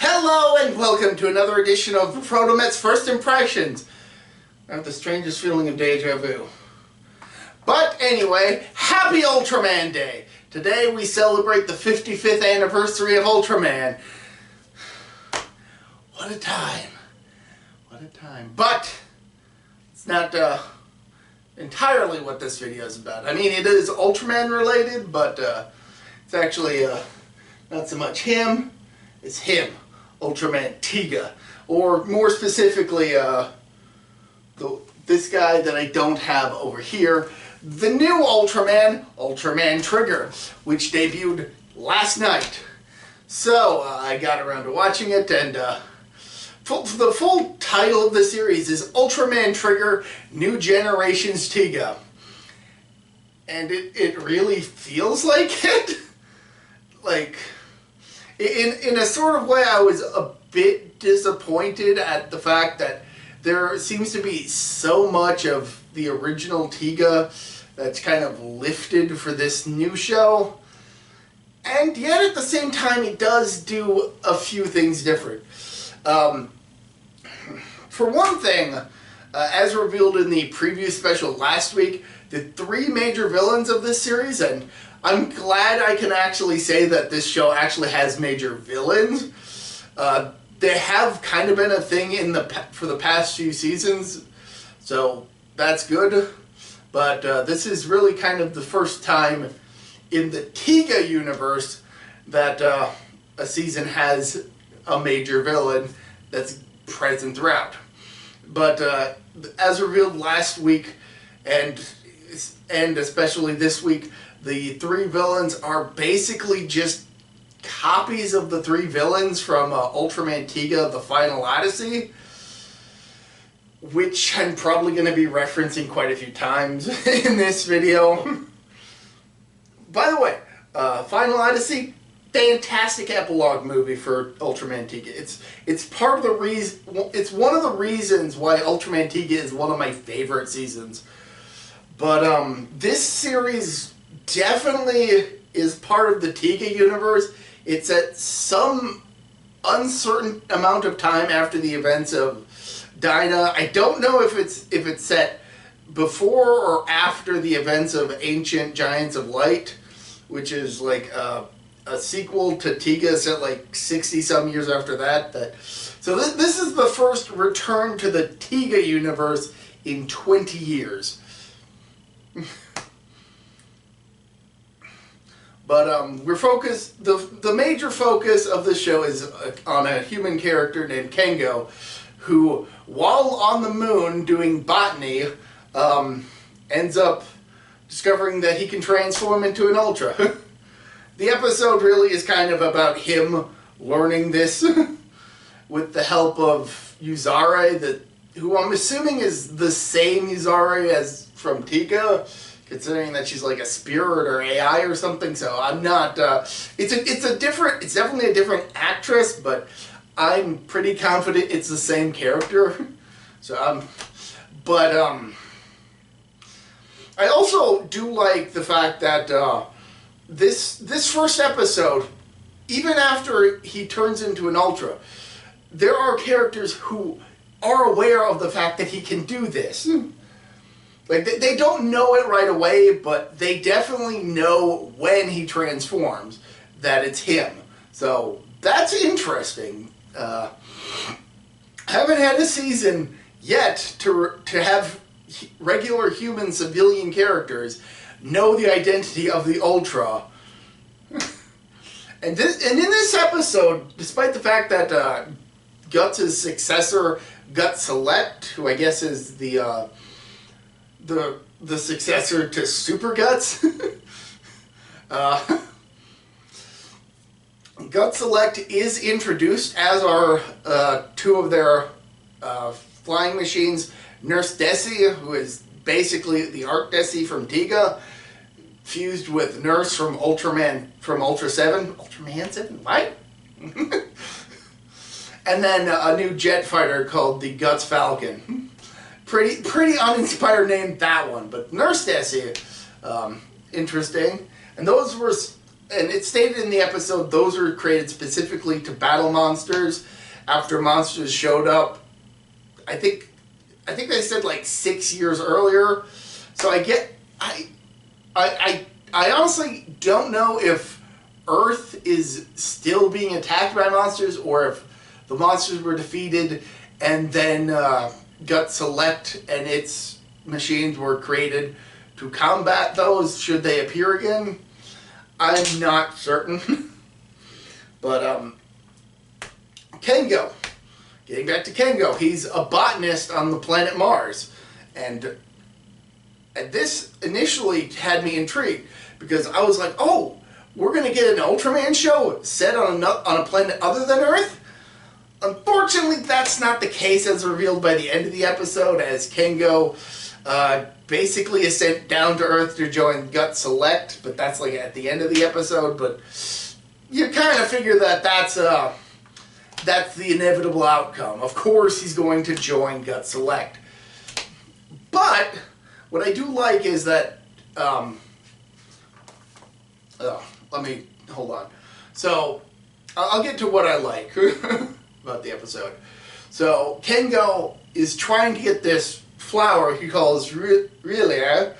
Hello and welcome to another edition of ProtoMet's First Impressions. I have the strangest feeling of deja vu. But anyway, happy Ultraman Day! Today we celebrate the 55th anniversary of Ultraman. What a time. What a time. But it's not entirely what this video is about. I mean, it is Ultraman related, but it's actually not so much him, it's him. Ultraman Tiga, or more specifically, this guy that I don't have over here, the new Ultraman, Ultraman Trigger, which debuted last night. So I got around to watching it, and the full title of the series is Ultraman Trigger, New Generations Tiga, and it really feels like it, like. In a sort of way, I was a bit disappointed at the fact that there seems to be so much of the original Tiga that's kind of lifted for this new show. And yet at the same time, it does do a few things different. For one thing, as revealed in the preview special last week, the three major villains of this series, and I'm glad I can actually say that this show actually has major villains. They have kind of been a thing for the past few seasons, so that's good. But this is really kind of the first time in the Tiga universe that a season has a major villain that's present throughout. But as revealed last week, and especially this week, the three villains are basically just copies of the three villains from Ultraman Tiga, The Final Odyssey, which I'm probably going to be referencing quite a few times in this video. By the way, Final Odyssey, fantastic epilogue movie for Ultraman Tiga. It's part of the reason. It's one of the reasons why Ultraman Tiga is one of my favorite seasons. But this series definitely is part of the Tiga universe. It's at some uncertain amount of time after the events of Dyna. I don't know if it's set before or after the events of Ancient Giants of Light, which is like a sequel to Tiga set like 60-some years after that. So this is the first return to the Tiga universe in 20 years. But we're focused. The major focus of the show is on a human character named Kengo, who, while on the moon doing botany, ends up discovering that he can transform into an Ultra. The episode really is kind of about him learning this with the help of Yuzare, who I'm assuming is the same Yuzare as from Tiga, considering that she's like a spirit or AI or something. So I'm not. It's definitely a different actress, but I'm pretty confident it's the same character. So I also do like the fact that this first episode, even after he turns into an Ultra, there are characters who are aware of the fact that he can do this. Like, they don't know it right away, but they definitely know when he transforms that it's him. So that's interesting. I haven't had a season yet to have regular human civilian characters know the identity of the Ultra. And in this episode, despite the fact that Guts' successor, Guts Select, who I guess is the successor to Super Guts, Guts Select is introduced, as are two of their flying machines, Nurse Desi, who is basically the Arc Desi from Tiga, fused with Nurse from Ultraman, from Ultra 7. Ultraman 7? What? And then a new jet fighter called the Guts Falcon. Pretty uninspired name, that one. But Nurse Desi, interesting. And those were and it's stated in the episode, those were created specifically to battle monsters after monsters showed up. I think they said like 6 years earlier. So I honestly don't know if Earth is still being attacked by monsters, or if the monsters were defeated and then Gut Select and its machines were created to combat those should they appear again. I'm not certain. But Kengo. Getting back to Kengo, he's a botanist on the planet Mars. And this initially had me intrigued, because I was like, oh, we're going to get an Ultraman show set on a planet other than Earth? Unfortunately, that's not the case, as revealed by the end of the episode, as Kengo basically is sent down to Earth to join Gut Select, but that's like at the end of the episode. But you kind of figure that that's the inevitable outcome. Of course he's going to join Gut Select. But what I do like is that let me hold on. So I'll get to what I like about the episode. So Kengo is trying to get this flower he calls Relia,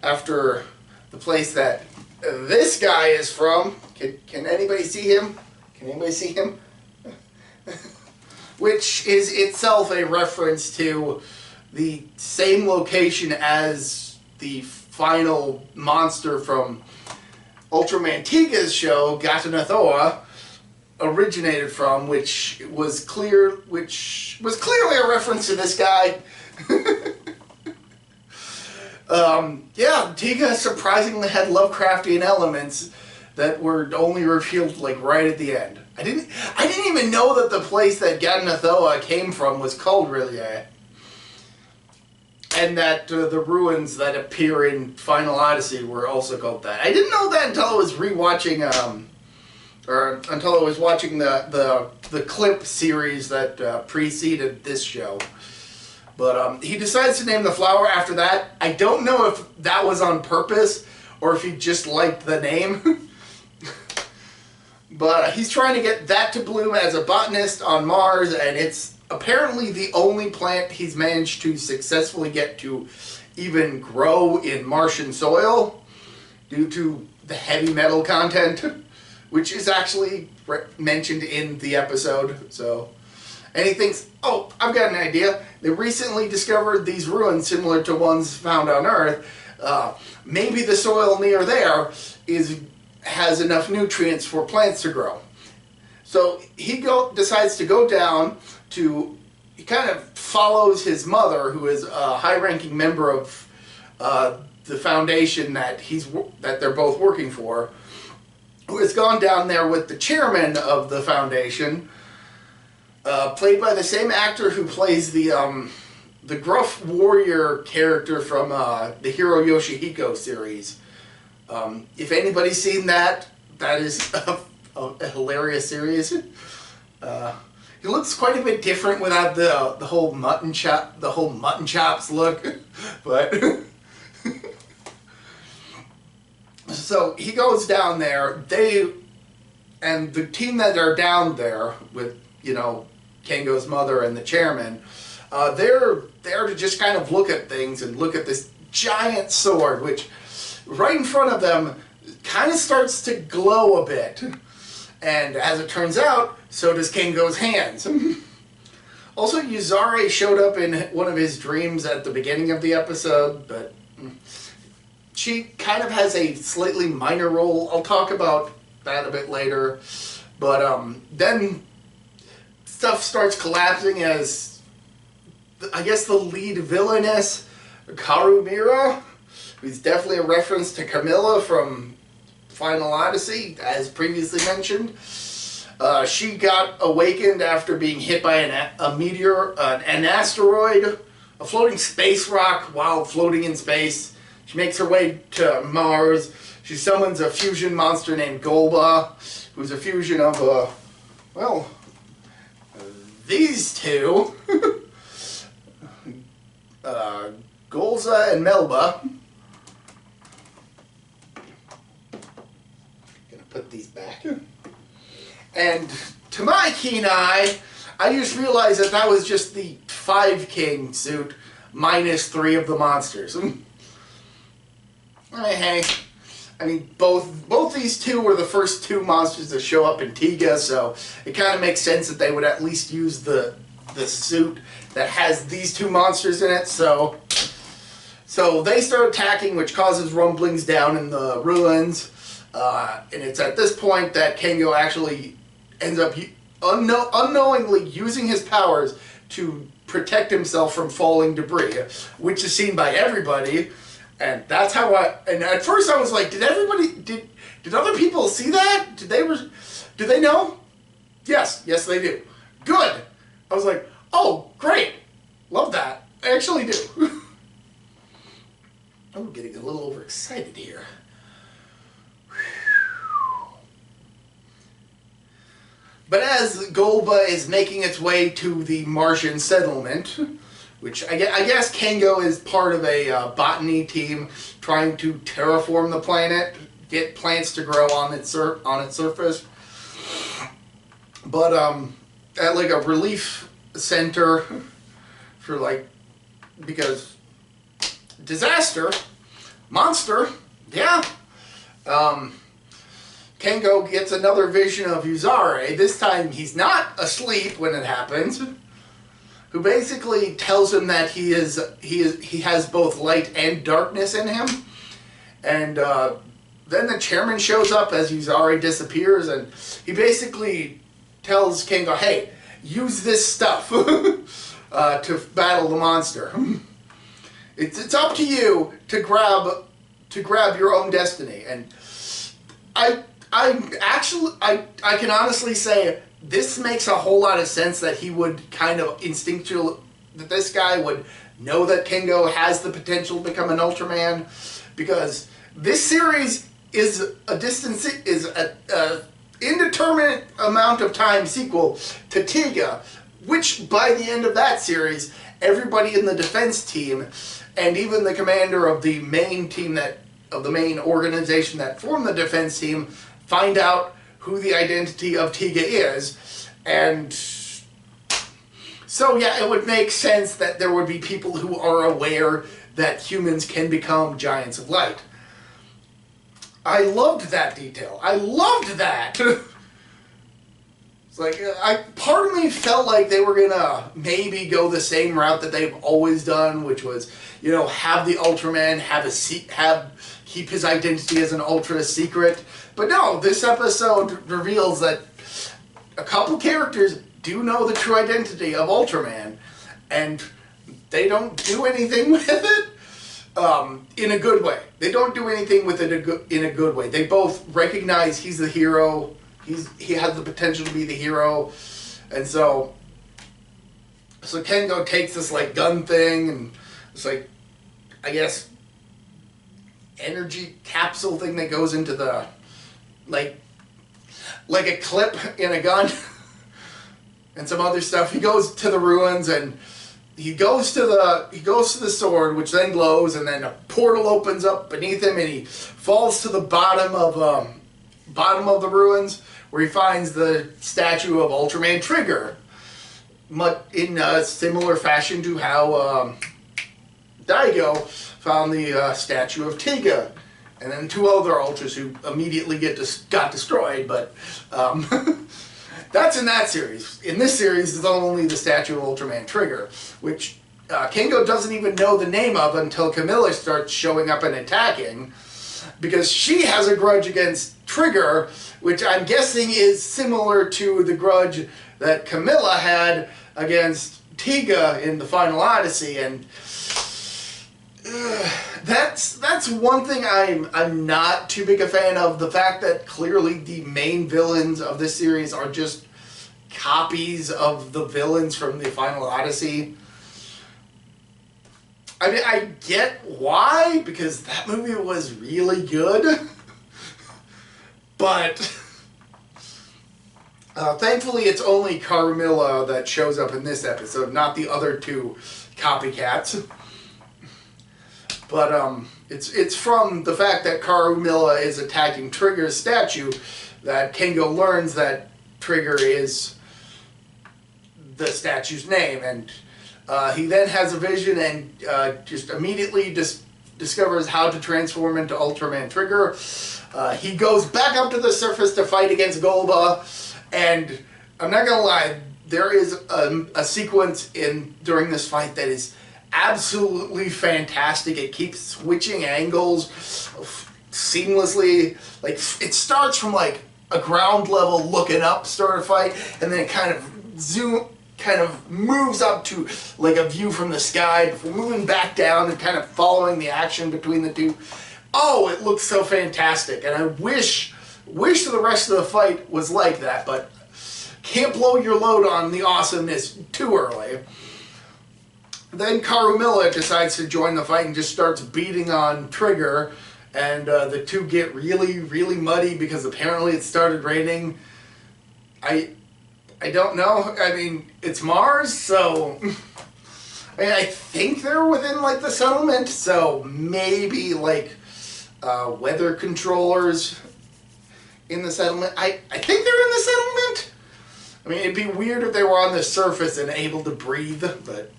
after the place that this guy is from. Can anybody see him? Can anybody see him? Which is itself a reference to the same location as the final monster from Ultraman Tiga's show, Gatanathoa, originated from, which was clearly a reference to this guy. Yeah, Tiga surprisingly had Lovecraftian elements that were only revealed like right at the end. I didn't even know that the place that Gatanathoa came from was called Relia, and that the ruins that appear in Final Odyssey were also called that. I didn't know that until I was rewatching, or until I was watching the clip series that preceded this show. But he decides to name the flower after that. I don't know if that was on purpose or if he just liked the name. But he's trying to get that to bloom as a botanist on Mars, and it's apparently the only plant he's managed to successfully get to even grow in Martian soil due to the heavy metal content, which is actually mentioned in the episode. So, and he thinks, oh, I've got an idea. They recently discovered these ruins similar to ones found on Earth. Maybe the soil near there has enough nutrients for plants to grow. So he decides to go down to, he kind of follows his mother, who is a high-ranking member of the foundation that they're both working for, who has gone down there with the chairman of the foundation, played by the same actor who plays the gruff warrior character from the Hiro Yoshihiko series. If anybody's seen that, that is a hilarious series. He looks quite a bit different without the whole mutton chops look, but so he goes down there. And the team that are down there with, Kengo's mother and the chairman, they're there to just kind of look at things and look at this giant sword, which right in front of them kind of starts to glow a bit. And as it turns out, so does Kengo's hands. Also, Yuzare showed up in one of his dreams at the beginning of the episode, but she kind of has a slightly minor role. I'll talk about that a bit later. But then stuff starts collapsing as, I guess, the lead villainess, Karumira, who's definitely a reference to Camilla from Final Odyssey, as previously mentioned. She got awakened after being hit by a meteor, an asteroid, a floating space rock while floating in space. She makes her way to Mars. She summons a fusion monster named Golba, who's a fusion of, these two. Golza and Melba. Gonna And to my keen eye, I just realized that that was just the 5 King suit minus 3 of the monsters. Hey, I mean, both these two were the first 2 monsters to show up in Tiga, so it kind of makes sense that they would at least use the suit that has these 2 monsters in it. So they start attacking, which causes rumblings down in the ruins. And it's at this point that Kengo actually ends up unknowingly using his powers to protect himself from falling debris, which is seen by everybody. And that's how and at first I was like, did other people see that? Do they know? Yes, they do. Good. I was like, oh, great. Love that. I actually do. I'm getting a little overexcited here. But as Golba is making its way to the Martian settlement, which I guess Kengo is part of a botany team trying to terraform the planet, get plants to grow on its surface. But at like a relief center for because disaster, monster, yeah. Kengo gets another vision of Yuzare. This time he's not asleep when it happens. Who basically tells him that he has both light and darkness in him. And then the chairman shows up as Yuzare disappears, and he basically tells Kengo, "Hey, use this stuff to battle the monster. It's up to you to grab your own destiny." And I can honestly say this makes a whole lot of sense that he would kind of instinctually, that this guy would know that Kengo has the potential to become an Ultraman, because this series is a indeterminate amount of time sequel to Tiga, which by the end of that series, everybody in the defense team and even the commander of the main team of the main organization that formed the defense team find out who the identity of Tiga is. And so yeah, it would make sense that there would be people who are aware that humans can become giants of light. I loved that detail. I loved that. It's like, part of me felt like they were gonna maybe go the same route that they've always done, which was, have the Ultraman keep his identity as an Ultra secret. But no, this episode reveals that a couple characters do know the true identity of Ultraman, and they don't do anything with it in a good way. They don't do anything with it in a good way. They both recognize he's the hero. He has the potential to be the hero, and so Kengo takes this gun thing, and it's I guess energy capsule thing that goes into the like a clip in a gun and some other stuff. He goes to the ruins, and he goes to the sword, which then glows, and then a portal opens up beneath him, and he falls to the bottom of the ruins, where he finds the statue of Ultraman Trigger, in a similar fashion to how Daigo found the statue of Tiga, and then 2 other Ultras who immediately got destroyed. But that's in that series. In this series, it's only the statue of Ultraman Trigger, which Kengo doesn't even know the name of until Camilla starts showing up and attacking, because she has a grudge against Trigger, which I'm guessing is similar to the grudge that Camilla had against Tiga in the Final Odyssey. And that's one thing I'm not too big a fan of, the fact that clearly the main villains of this series are just copies of the villains from the Final Odyssey. I mean, I get why, because that movie was really good, but thankfully it's only Carmilla that shows up in this episode, not the other 2 copycats. But it's from the fact that Carmilla is attacking Trigger's statue that Kengo learns that Trigger is the statue's name, and he then has a vision and just immediately discovers how to transform into Ultraman Trigger. He goes back up to the surface to fight against Golba, and I'm not gonna lie, there is a sequence during this fight that is absolutely fantastic. It keeps switching angles seamlessly. Like, it starts from like a ground level looking up sort of fight, and then it kind of moves up to like a view from the sky before moving back down and kind of following the action between the two. Oh, it looks so fantastic, and I wish the rest of the fight was like that, but can't blow your load on the awesomeness too early. Then Carumilla decides to join the fight and just starts beating on Trigger, and the two get really, really muddy because apparently it started raining. I don't know. I mean, it's Mars, so I mean, I think they're within like the settlement, so maybe like weather controllers in the settlement. I think they're in the settlement. I mean, it'd be weird if they were on the surface and able to breathe, but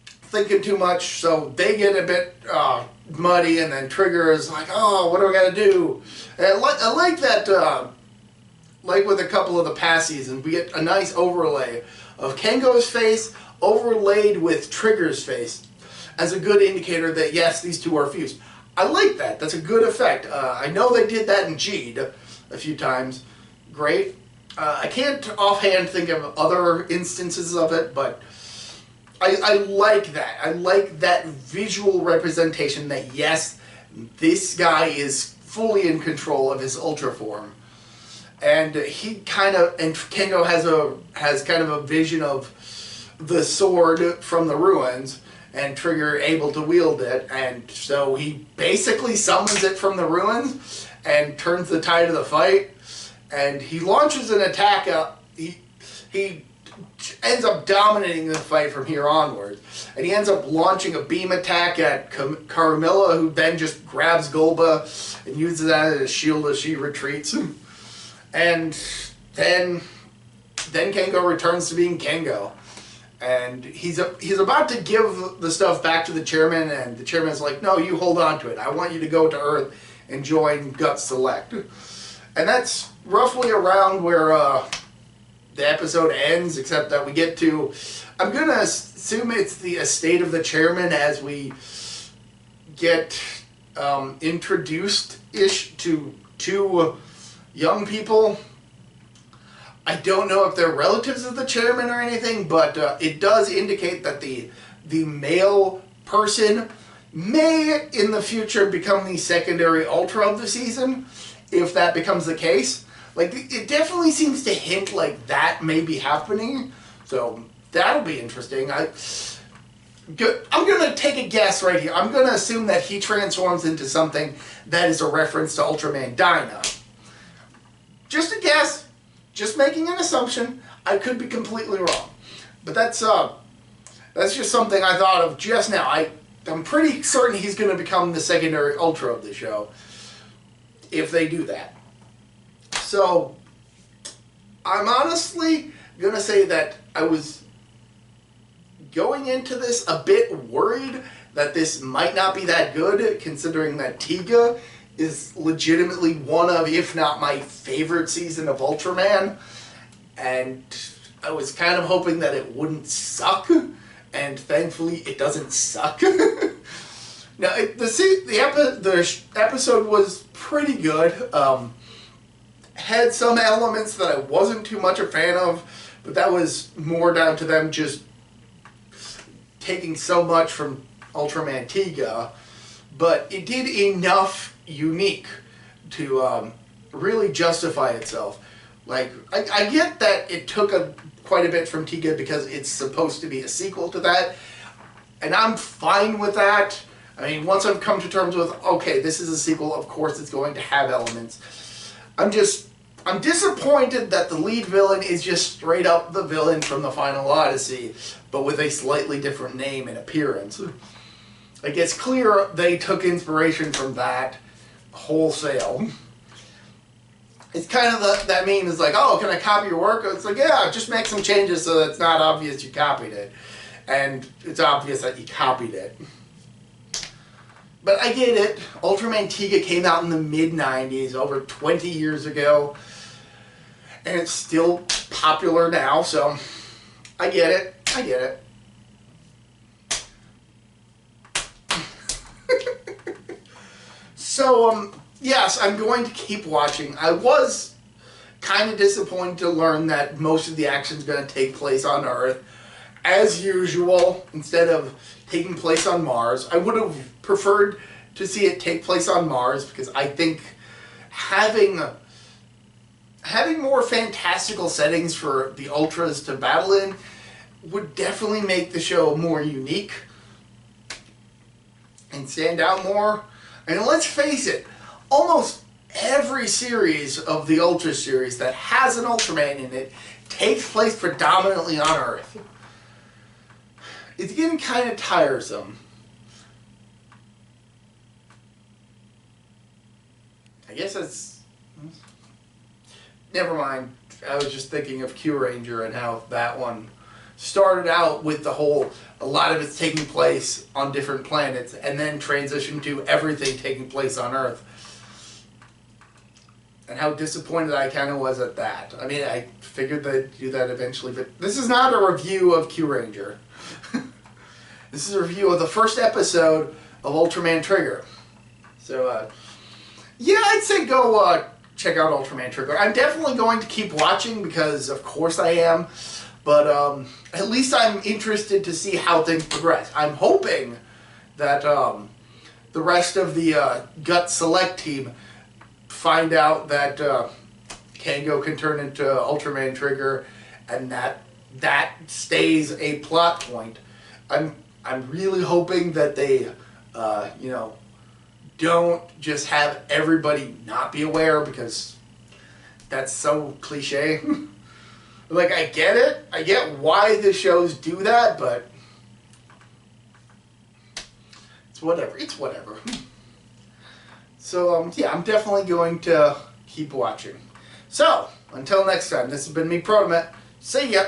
thinking too much, so they get a bit muddy, and then Trigger is like, oh, what do I gotta do? And I like that, like with a couple of the past seasons, we get a nice overlay of Kengo's face overlaid with Trigger's face as a good indicator that, yes, these two are fused. I like that. That's a good effect. I know they did that in Geed a few times. Great. I can't offhand think of other instances of it, but I like that. I like that visual representation that, yes, this guy is fully in control of his Ultra form. And Kengo has kind of a vision of the sword from the ruins, and Trigger able to wield it, and so he basically summons it from the ruins and turns the tide of the fight, and he launches an attack out. He ends up dominating the fight from here onward, and he ends up launching a beam attack at Carumilla, who then just grabs Golba and uses that as a shield as she retreats. And then Kengo returns to being Kengo, and he's about to give the stuff back to the chairman, and the chairman's like, no, you hold on to it. I want you to go to Earth and join Gut Select. And that's roughly around where the episode ends, except that we get to, I'm going to assume it's the estate of the chairman as we get introduced-ish to two young people. I don't know if they're relatives of the chairman or anything, but it does indicate that the male person may in the future become the secondary Ultra of the season, if that becomes the case. Like, it definitely seems to hint like that may be happening, so that'll be interesting. I'm going to take a guess right here. I'm going to assume that he transforms into something that is a reference to Ultraman Dyna. Just a guess, just making an assumption. I could be completely wrong, but that's just something I thought of just now. I'm pretty certain he's going to become the secondary Ultra of the show, if they do that. So, I'm honestly going to say that I was going into this a bit worried that this might not be that good, considering that Tiga is legitimately one of, if not my favorite season of Ultraman, and I was kind of hoping that it wouldn't suck, and thankfully it doesn't suck. Now, the episode was pretty good. Had some elements that I wasn't too much a fan of, but that was more down to them just taking so much from Ultraman Tiga, but it did enough unique to really justify itself. Like, I get that it took quite a bit from Tiga because it's supposed to be a sequel to that, and I'm fine with that. I mean, once I've come to terms with, okay, this is a sequel, of course it's going to have elements. I'm disappointed that the lead villain is just straight up the villain from the Final Odyssey, but with a slightly different name and appearance. Like, it's clear they took inspiration from that wholesale. it's kind of that meme is like, oh, can I copy your work? It's like, yeah, just make some changes so that it's not obvious you copied it. And it's obvious that you copied it. But I get it. Ultraman Tiga came out in the mid-90s, over 20 years ago. And it's still popular now, so I get it. I get it. So, yes, I'm going to keep watching. I was kind of disappointed to learn that most of the action is going to take place on Earth, as usual, instead of taking place on Mars. I would have preferred to see it take place on Mars, because I think having more fantastical settings for the Ultras to battle in would definitely make the show more unique and stand out more. And let's face it, almost every series of the Ultra series that has an Ultraman in it takes place predominantly on Earth. It's getting kind of tiresome. I guess that's... Never mind. I was just thinking of Q Ranger and how that one started out with the whole, a lot of it's taking place on different planets, and then transitioned to everything taking place on Earth. And how disappointed I kind of was at that. I mean, I figured they'd do that eventually, but this is not a review of Q Ranger. This is a review of the first episode of Ultraman Trigger. So, yeah, I'd say go check out Ultraman Trigger. I'm definitely going to keep watching because, of course, I am. But at least I'm interested to see how things progress. I'm hoping that the rest of the Gut Select team find out that Kango can turn into Ultraman Trigger, and that stays a plot point. I'm really hoping that they, you know, don't just have everybody not be aware, because that's so cliche. Like, I get it. I get why the shows do that, but it's whatever. It's whatever. So, yeah, I'm definitely going to keep watching. So, until next time, this has been me, ProtoMet. See ya!